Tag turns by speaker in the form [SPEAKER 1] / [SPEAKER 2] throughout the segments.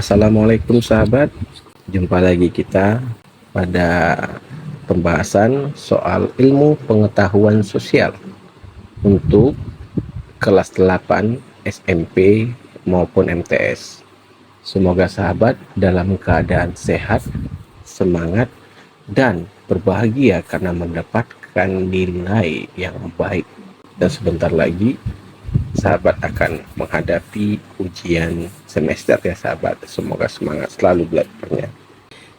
[SPEAKER 1] Assalamualaikum sahabat, jumpa lagi kita pada pembahasan soal ilmu pengetahuan sosial untuk kelas 8 SMP maupun MTS. Semoga sahabat dalam keadaan sehat, semangat, dan berbahagia karena mendapatkan nilai yang baik. Dan sebentar lagi sahabat akan menghadapi ujian semester ya sahabat. Semoga semangat selalu belajarnya.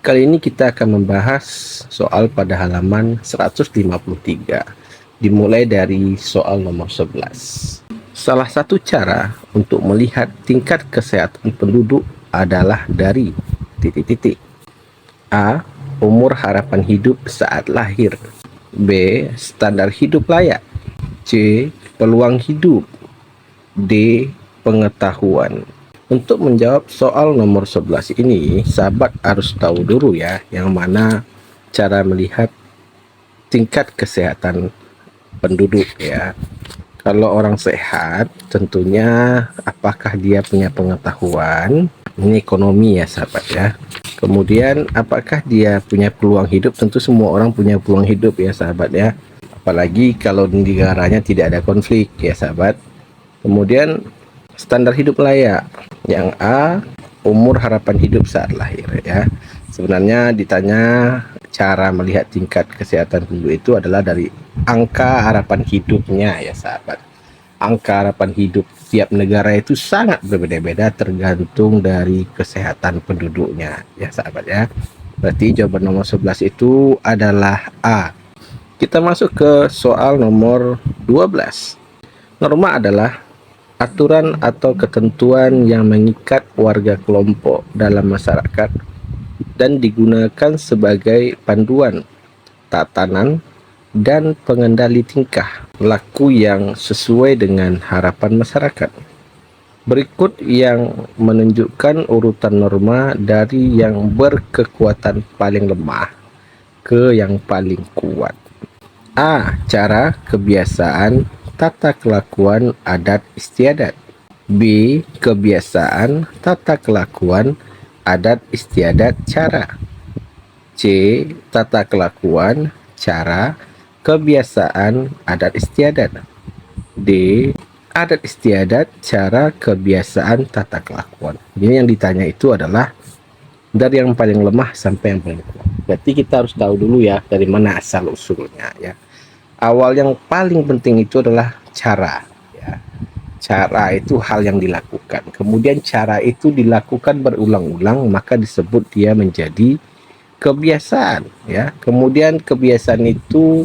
[SPEAKER 1] Kali ini kita akan membahas soal pada halaman 153, dimulai dari soal nomor 11. Salah satu cara untuk melihat tingkat kesehatan penduduk adalah dari titik-titik. A. Umur harapan hidup saat lahir. B. Standar hidup layak. C. Peluang hidup. D. Pengetahuan. Untuk menjawab soal nomor 11 ini, sahabat harus tahu dulu ya, yang mana cara melihat tingkat kesehatan penduduk ya. Kalau orang sehat, tentunya apakah dia punya pengetahuan, ini ekonomi ya sahabat ya. Kemudian apakah dia punya peluang hidup, tentu semua orang punya peluang hidup ya sahabat ya. Apalagi kalau di negaranya tidak ada konflik ya sahabat. Kemudian standar hidup layak. Yang A, umur harapan hidup saat lahir ya. Sebenarnya ditanya cara melihat tingkat kesehatan penduduk itu adalah dari angka harapan hidupnya ya sahabat. Angka harapan hidup tiap negara itu sangat berbeda-beda tergantung dari kesehatan penduduknya ya sahabat ya. Berarti jawaban nomor 11 itu adalah A. Kita masuk ke soal nomor 12. Norma adalah aturan atau ketentuan yang mengikat warga kelompok dalam masyarakat dan digunakan sebagai panduan, tatanan, dan pengendali tingkah laku yang sesuai dengan harapan masyarakat. Berikut yang menunjukkan urutan norma dari yang berkekuatan paling lemah ke yang paling kuat. A. Cara, kebiasaan, tata kelakuan, adat istiadat. B. Kebiasaan, tata kelakuan, adat istiadat, cara. C. Tata kelakuan, cara, kebiasaan, adat istiadat. D. Adat istiadat, cara, kebiasaan, tata kelakuan. Jadi yang ditanya itu adalah dari yang paling lemah sampai yang paling kuat. Berarti kita harus tahu dulu ya dari mana asal usulnya ya. Awal yang paling penting itu adalah cara ya. Cara itu hal yang dilakukan, kemudian cara itu dilakukan berulang-ulang, maka disebut dia menjadi kebiasaan ya. Kemudian kebiasaan itu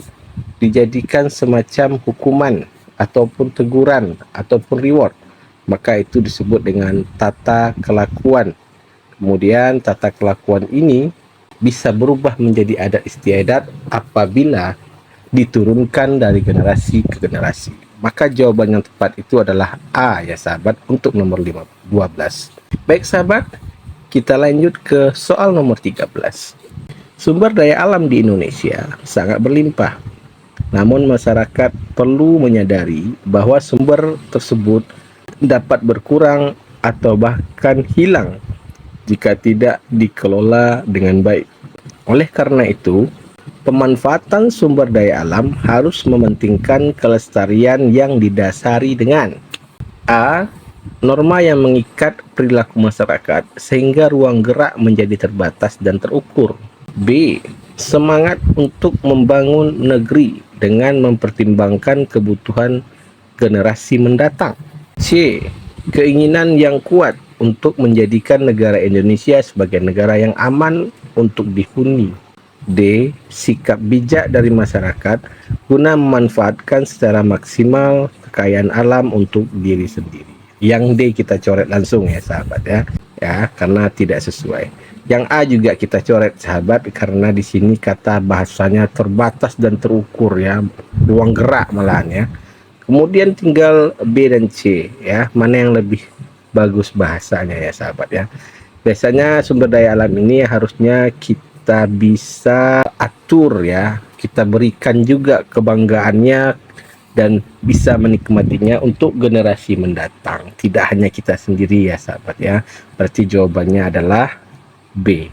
[SPEAKER 1] dijadikan semacam hukuman ataupun teguran ataupun reward, maka itu disebut dengan tata kelakuan. Kemudian tata kelakuan ini bisa berubah menjadi adat istiadat apabila diturunkan dari generasi ke generasi. Maka jawaban yang tepat itu adalah A ya sahabat untuk nomor 12. Baik sahabat, kita lanjut ke soal nomor 13. Sumber daya alam di Indonesia sangat berlimpah. Namun masyarakat perlu menyadari bahwa sumber tersebut dapat berkurang atau bahkan hilang jika tidak dikelola dengan baik. Oleh karena itu, pemanfaatan sumber daya alam harus mementingkan kelestarian yang didasari dengan A. Norma yang mengikat perilaku masyarakat sehingga ruang gerak menjadi terbatas dan terukur. B. Semangat untuk membangun negeri dengan mempertimbangkan kebutuhan generasi mendatang. C. Keinginan yang kuat untuk menjadikan negara Indonesia sebagai negara yang aman untuk dihuni. D. Sikap bijak dari masyarakat guna memanfaatkan secara maksimal kekayaan alam untuk diri sendiri. Yang D kita coret langsung ya sahabat ya. Ya, karena tidak sesuai. Yang A juga kita coret sahabat karena di sini kata bahasanya terbatas dan terukur ya, ruang gerak malahan ya. Kemudian tinggal B dan C ya, mana yang lebih bagus bahasanya ya sahabat ya. Biasanya sumber daya alam ini harusnya kita bisa atur ya, kita berikan juga kebanggaannya dan bisa menikmatinya untuk generasi mendatang. Tidak hanya kita sendiri ya sahabat ya. Berarti jawabannya adalah B.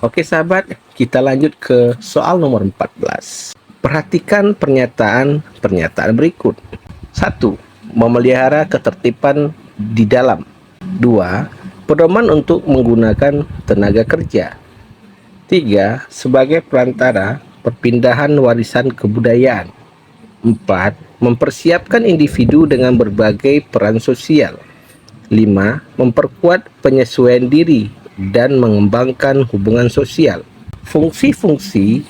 [SPEAKER 1] Oke sahabat, kita lanjut ke soal nomor 14. Perhatikan pernyataan berikut. 1. Memelihara ketertiban di dalam. 2. Pedoman untuk menggunakan tenaga kerja. 3. Sebagai perantara perpindahan warisan kebudayaan. 4. Mempersiapkan individu dengan berbagai peran sosial. 5. Memperkuat penyesuaian diri dan mengembangkan hubungan sosial. Fungsi-fungsi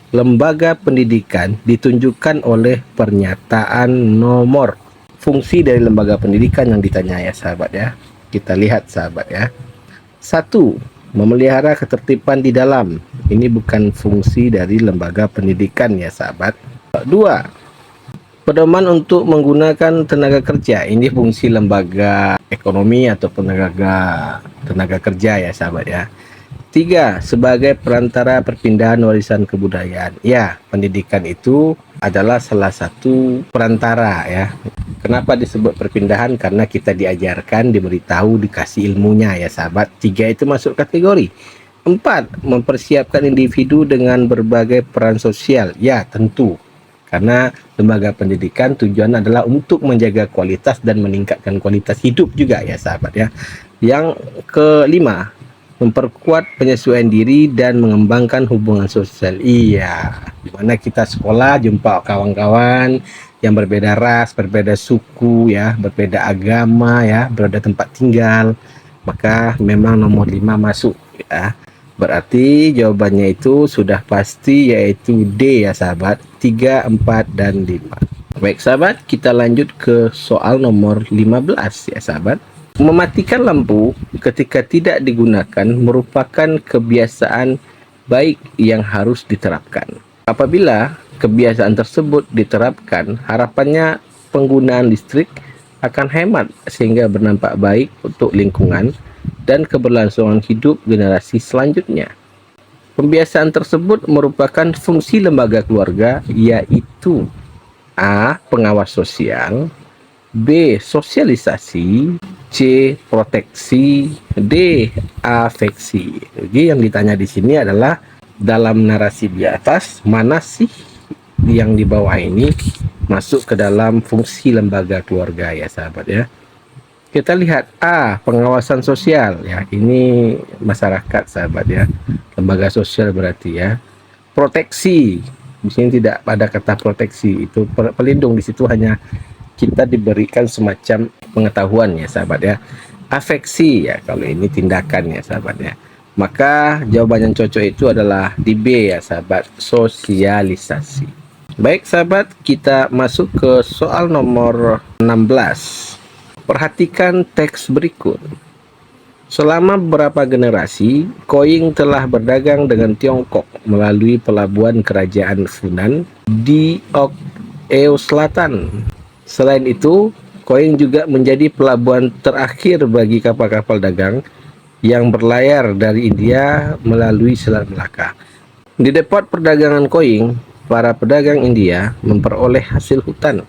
[SPEAKER 1] lembaga pendidikan ditunjukkan oleh pernyataan nomor. Fungsi dari lembaga pendidikan yang ditanya ya sahabat ya. Kita lihat sahabat ya. 1. Memelihara ketertiban di dalam. Ini bukan fungsi dari lembaga pendidikan ya sahabat. 2. Pedoman untuk menggunakan tenaga kerja. Ini fungsi lembaga ekonomi atau tenaga kerja ya sahabat ya. 3. Sebagai perantara perpindahan warisan kebudayaan. Ya, pendidikan itu adalah salah satu perantara ya. Kenapa disebut perpindahan? Karena kita diajarkan, diberitahu, dikasih ilmunya ya sahabat. 3 itu masuk kategori. 4. Mempersiapkan individu dengan berbagai peran sosial. Ya, tentu. Karena lembaga pendidikan tujuan adalah untuk menjaga kualitas dan meningkatkan kualitas hidup juga ya sahabat ya. Yang kelima, memperkuat penyesuaian diri dan mengembangkan hubungan sosial. Iya, dimana kita sekolah jumpa kawan-kawan yang berbeda ras, berbeda suku ya, berbeda agama ya, berbeda tempat tinggal, maka memang nomor 5 masuk ya. Berarti jawabannya itu sudah pasti, yaitu D ya sahabat. 3, 4, dan 5. Baik sahabat, kita lanjut ke soal nomor 15 ya sahabat. Mematikan lampu ketika tidak digunakan merupakan kebiasaan baik yang harus diterapkan. Apabila kebiasaan tersebut diterapkan, harapannya penggunaan listrik akan hemat sehingga berdampak baik untuk lingkungan dan keberlangsungan hidup generasi selanjutnya. Pembiasaan tersebut merupakan fungsi lembaga keluarga, yaitu A. Pengawas sosial, B. Sosialisasi, C. Proteksi, D. Afeksi. Jadi yang ditanya di sini adalah dalam narasi di atas, mana sih yang di bawah ini masuk ke dalam fungsi lembaga keluarga ya sahabat ya. Kita lihat A. Pengawasan sosial ya, ini masyarakat sahabat ya, lembaga sosial berarti ya. Proteksi, di sini tidak ada kata proteksi, itu pelindung, di situ hanya kita diberikan semacam pengetahuan ya sahabat ya. Afeksi ya, kalau ini tindakan ya sahabat ya. Maka jawaban yang cocok itu adalah di B ya sahabat, sosialisasi. Baik sahabat, kita masuk ke soal nomor 16. Perhatikan teks berikut. Selama beberapa generasi, Qoying telah berdagang dengan Tiongkok melalui pelabuhan kerajaan Funan di Eo Selatan. Selain itu, Qoying juga menjadi pelabuhan terakhir bagi kapal-kapal dagang yang berlayar dari India melalui Selat Melaka. Di depot perdagangan Qoying, para pedagang India memperoleh hasil hutan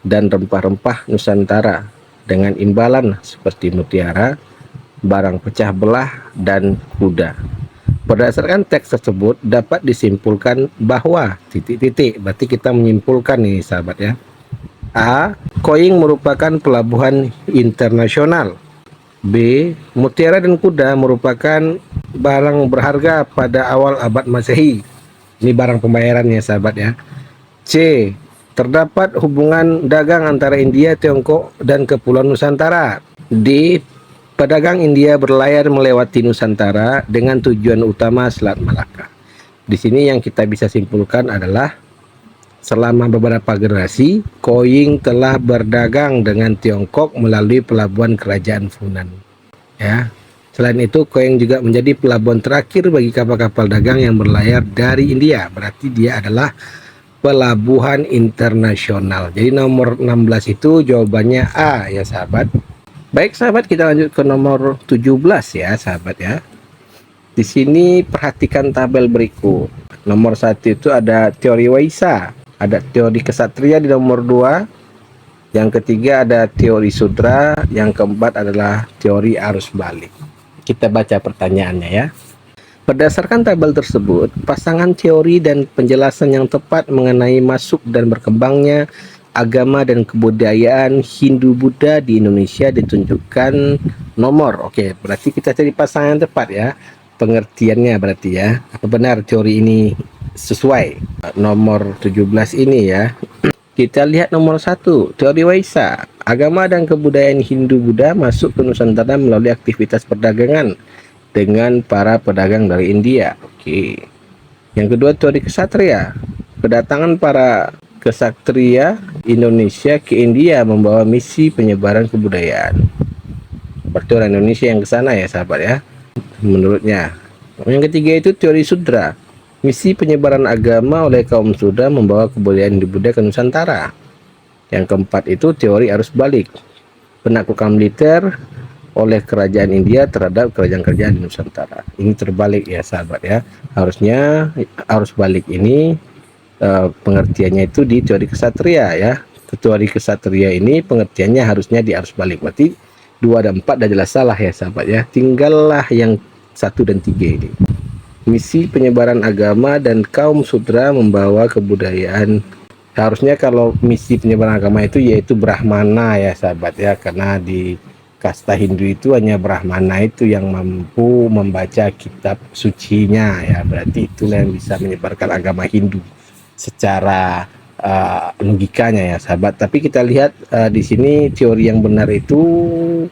[SPEAKER 1] dan rempah-rempah Nusantara dengan imbalan seperti mutiara, barang pecah belah, dan kuda. Berdasarkan teks tersebut dapat disimpulkan bahwa titik-titik, berarti kita menyimpulkan nih sahabat ya. A. Qoying merupakan pelabuhan internasional. B. Mutiara dan kuda merupakan barang berharga pada awal abad Masehi. Ini barang pembayaran ya sahabat ya. C. Terdapat hubungan dagang antara India, Tiongkok, dan Kepulauan Nusantara. D. Pedagang India berlayar melewati Nusantara dengan tujuan utama Selat Malaka. Di sini yang kita bisa simpulkan adalah selama beberapa generasi, Qoying telah berdagang dengan Tiongkok melalui pelabuhan kerajaan Funan. Ya. Selain itu, Qoying juga menjadi pelabuhan terakhir bagi kapal-kapal dagang yang berlayar dari India. Berarti dia adalah pelabuhan internasional. Jadi nomor 16 itu jawabannya A ya sahabat. Baik sahabat, kita lanjut ke nomor 17 ya sahabat ya. Di sini perhatikan tabel berikut. Nomor 1 itu ada teori Waisa. Ada teori kesatria di nomor 2, yang ketiga ada teori sudra, yang keempat adalah teori arus balik. Kita baca pertanyaannya ya. Berdasarkan tabel tersebut, pasangan teori dan penjelasan yang tepat mengenai masuk dan berkembangnya agama dan kebudayaan Hindu-Buddha di Indonesia ditunjukkan nomor. Oke, berarti kita cari pasangan yang tepat ya. Pengertiannya berarti ya. Apa benar teori ini sesuai? Nomor 17 ini ya. Kita lihat nomor 1, teori Waisa. Agama dan kebudayaan Hindu-Buddha masuk ke Nusantara melalui aktivitas perdagangan dengan para pedagang dari India. Oke. Yang kedua, teori kesatria. Kedatangan para kesatria Indonesia ke India membawa misi penyebaran kebudayaan. Berarti orang Indonesia yang ke sana ya sahabat ya, menurutnya. Yang ketiga itu teori sudra. Misi penyebaran agama oleh kaum Sudra membawa kebudayaan Hindu-Buddha ke Nusantara. Yang keempat itu teori arus balik. Penaklukan militer oleh kerajaan India terhadap kerajaan-kerajaan di Nusantara. Ini terbalik ya sahabat ya. Harusnya arus balik ini pengertiannya itu di teori kesatria ya. Teori kesatria ini pengertiannya harusnya di arus balik. Berarti 2 dan 4 dah jelas salah ya sahabat ya. Tinggallah yang 1 dan 3 ini. Misi penyebaran agama dan kaum Sudra membawa kebudayaan. Harusnya kalau misi penyebaran agama itu yaitu Brahmana ya sahabat ya, karena di kasta Hindu itu hanya Brahmana itu yang mampu membaca kitab sucinya ya, berarti itulah yang bisa menyebarkan agama Hindu secara logikanya ya sahabat. Tapi kita lihat di sini teori yang benar itu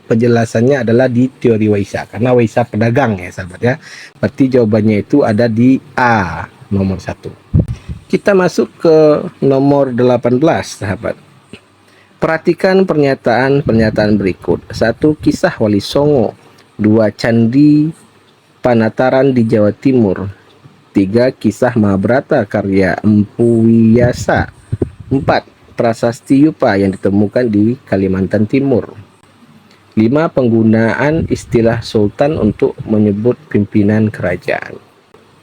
[SPEAKER 1] penjelasannya adalah di teori Waisa, karena Waisa pedagang ya sahabat ya. Berarti jawabannya itu ada di A, nomor 1. Kita masuk ke nomor 18 sahabat. Perhatikan pernyataan berikut. 1. Kisah Wali Songo. 2. Candi Panataran di Jawa Timur. 3. Kisah Mahabharata karya Empu Wiyasa. 4. Prasasti Yupa yang ditemukan di Kalimantan Timur. 5. Penggunaan istilah sultan untuk menyebut pimpinan kerajaan.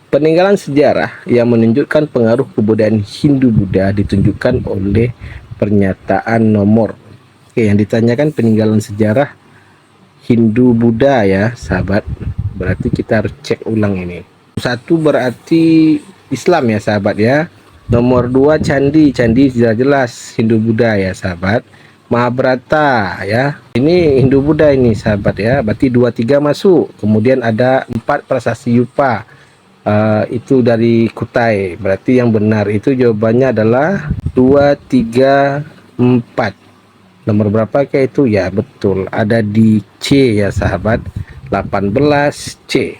[SPEAKER 1] Peninggalan sejarah yang menunjukkan pengaruh kebudayaan Hindu-Buddha ditunjukkan oleh pernyataan nomor. Oke, yang ditanyakan peninggalan sejarah Hindu-Buddha ya sahabat. Berarti kita harus cek ulang ini. 1 berarti Islam ya sahabat ya. Nomor 2 candi sudah jelas Hindu-Buddha ya sahabat. Mahabharata ya, ini Hindu-Buddha ini sahabat ya. Berarti 2, 3 masuk. Kemudian ada 4 prasasti Yupa. Itu dari Kutai. Berarti yang benar itu jawabannya adalah 2, 3, 4. Nomor berapa kayak itu ya, betul ada di C ya sahabat, 18 C.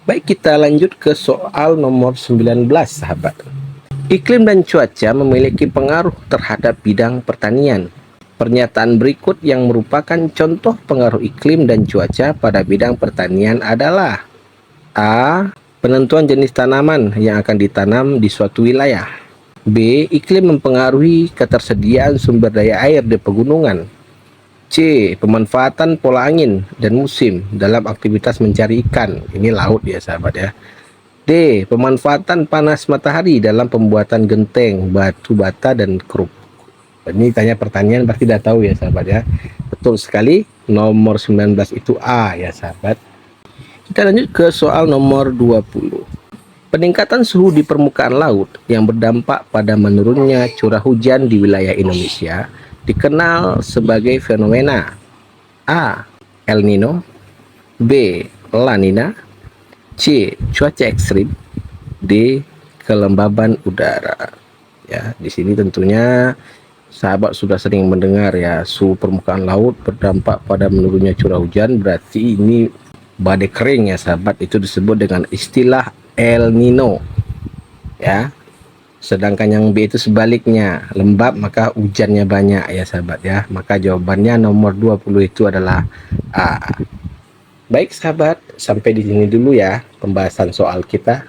[SPEAKER 1] Baik, kita lanjut ke soal nomor 19 sahabat. Iklim dan cuaca memiliki pengaruh terhadap bidang pertanian. Pernyataan berikut yang merupakan contoh pengaruh iklim dan cuaca pada bidang pertanian adalah: A. Penentuan jenis tanaman yang akan ditanam di suatu wilayah. B. Iklim mempengaruhi ketersediaan sumber daya air di pegunungan. C. Pemanfaatan pola angin dan musim dalam aktivitas mencari ikan. Ini laut ya sahabat ya. D. Pemanfaatan panas matahari dalam pembuatan genteng, batu bata, dan kerup. Ini tanya pertanian berarti udah tahu ya sahabat ya. Betul sekali, nomor 19 itu A ya sahabat. Kita lanjut ke soal nomor 20. Peningkatan suhu di permukaan laut yang berdampak pada menurunnya curah hujan di wilayah Indonesia dikenal sebagai fenomena A. El Nino, B. La Nina, C. Cuaca ekstrim, D. Kelembaban udara. Ya, di sini tentunya sahabat sudah sering mendengar ya, suhu permukaan laut berdampak pada menurunnya curah hujan, berarti ini badai kering ya sahabat. Itu disebut dengan istilah El Nino ya. Sedangkan yang B itu sebaliknya, lembab maka hujannya banyak ya sahabat ya. Maka jawabannya nomor 20 itu adalah A. Baik sahabat, sampai di sini dulu ya pembahasan soal kita.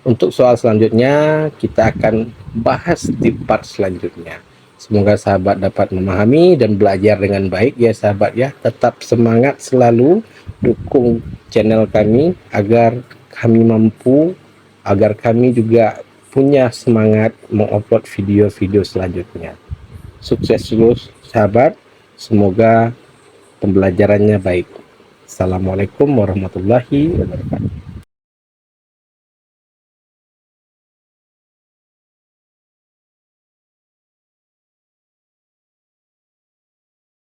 [SPEAKER 1] Untuk soal selanjutnya kita akan bahas di part selanjutnya. Semoga sahabat dapat memahami dan belajar dengan baik ya sahabat ya. Tetap semangat selalu, dukung channel kami agar kami juga punya semangat mengupload video-video selanjutnya. Sukses terus sahabat, semoga pembelajarannya baik. Assalamualaikum warahmatullahi wabarakatuh.